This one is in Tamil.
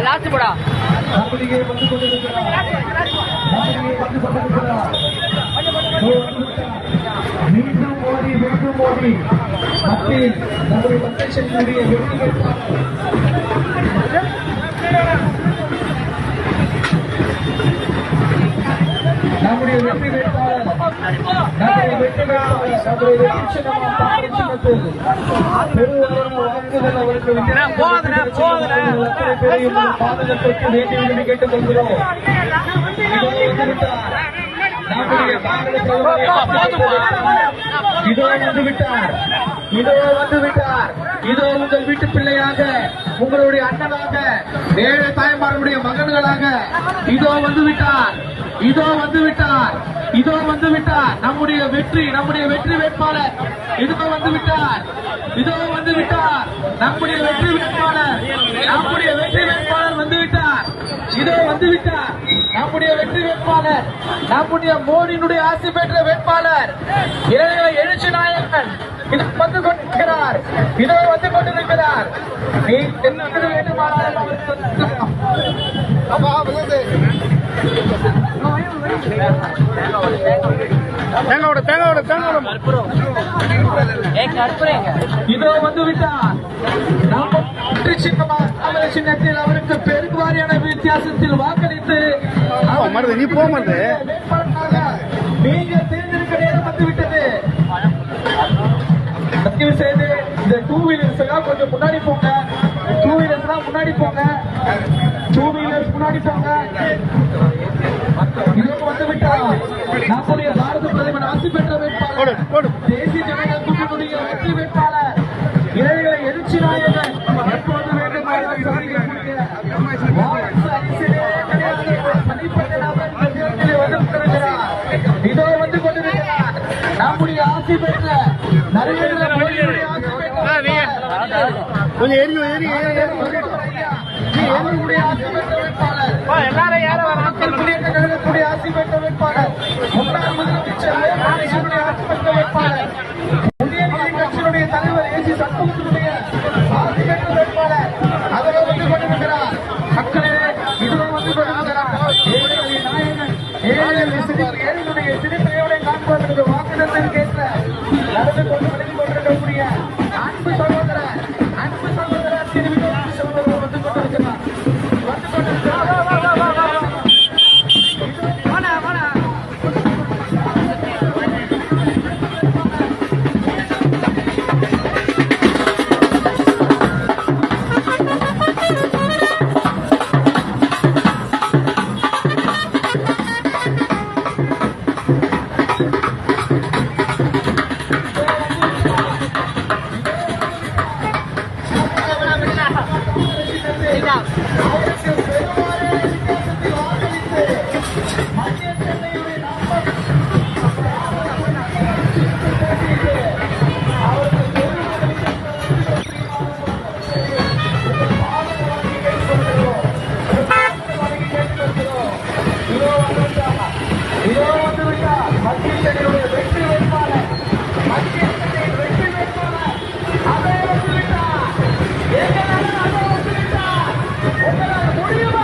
லாஸ்ட் போடா மீண்டும் மோடி மத்தியில் நம்முடைய மக்கள் செல்வடைய நம்முடைய வெற்றி வேட்பாளர் பாதுகாப்பிற்கு வேண்டிய கேட்டுக் கொள்கிறோம். இதோ வந்து விட்டார், இதோ வந்து விட்டார், இதோ உங்கள் வீட்டு பிள்ளையாக, உங்களுடைய அண்ணனாக, ஏழை தாய்மார்களுடைய மகன்களாக இதோ வந்து விட்டார், இதோ வந்து விட்டார், இதோ வந்து விட்டார் நம்முடைய வெற்றி வேட்பாளர். இதோ வந்து விட்டார், இதோ வந்து விட்டார் நம்முடைய வெற்றி வேட்பாளர், நம்முடைய வெற்றி வேட்பாளர் வந்து விட்டார், இதோ வந்து விட்டார் நம்முடைய வெற்றி வேட்பாளர், நம்முடைய மோடியினுடைய ஆட்சி பெற்ற வேட்பாளர் இளைய எழுச்சி நாயகன் இது வந்து கொண்டிருக்கிறார், இதோ வந்து கொண்டிருக்கிறார். நீ என்ன வேண்டுமானாலும் இதோ வந்து விட்டார். சின்னத்தில் அவருக்கு பெருவாரியான வித்தியாசத்தில் வாக்களித்து நீங்கள் தேர்ந்தெடுக்க நேரம் வந்துவிட்டது. தயவு செய்து இந்த டூ வீலர்ஸ் கொஞ்சம் முன்னாடி போங்க, டூ வீலர்ஸ் முன்னாடி போங்க, டூ வீலர்ஸ் முன்னாடி போங்க. வந்து விட்டார் நம்முடைய பாரத பிரதமர் ஆட்சி பெற்ற வேட்பாளர், தேசிய ஜனநாயக கூட்டணியுடைய வெற்றி வேட்பாளர், இளைஞர்களை எழுச்சி நாயகன், எப்போது வேண்டுமானாலும் சாதிக்கக்கூடிய இதோ வந்து கொண்டிருக்கிறார் நம்முடைய ஆட்சி பெற்ற நரேந்திர மோடியுடைய ஆட்சி பெற்ற ஆட்சி பெற்ற வேட்பாளர், முன்னாள் முதலமைச்சர் ஆட்சி பெற்ற வேட்பாளர், புதிய கட்சியினுடைய தலைவர் ஏசி சண்முகத்தினுடைய ஆட்சி பெற்ற வேட்பாளர் அதனை வந்து கொண்டிருக்கிறார். மக்களே இதோ வந்து கொண்டிருக்கிறார் ஏழைகளுடைய சிறுத்தையோட காண்பதற்கு வாக்குதத்தில் கேட்ட நடந்து கொண்டு விலகி கொண்டிருக்கக்கூடிய அன்பு சகோதரர் திருவிழா வந்து கொண்டிருக்கிறார். முடியுமா?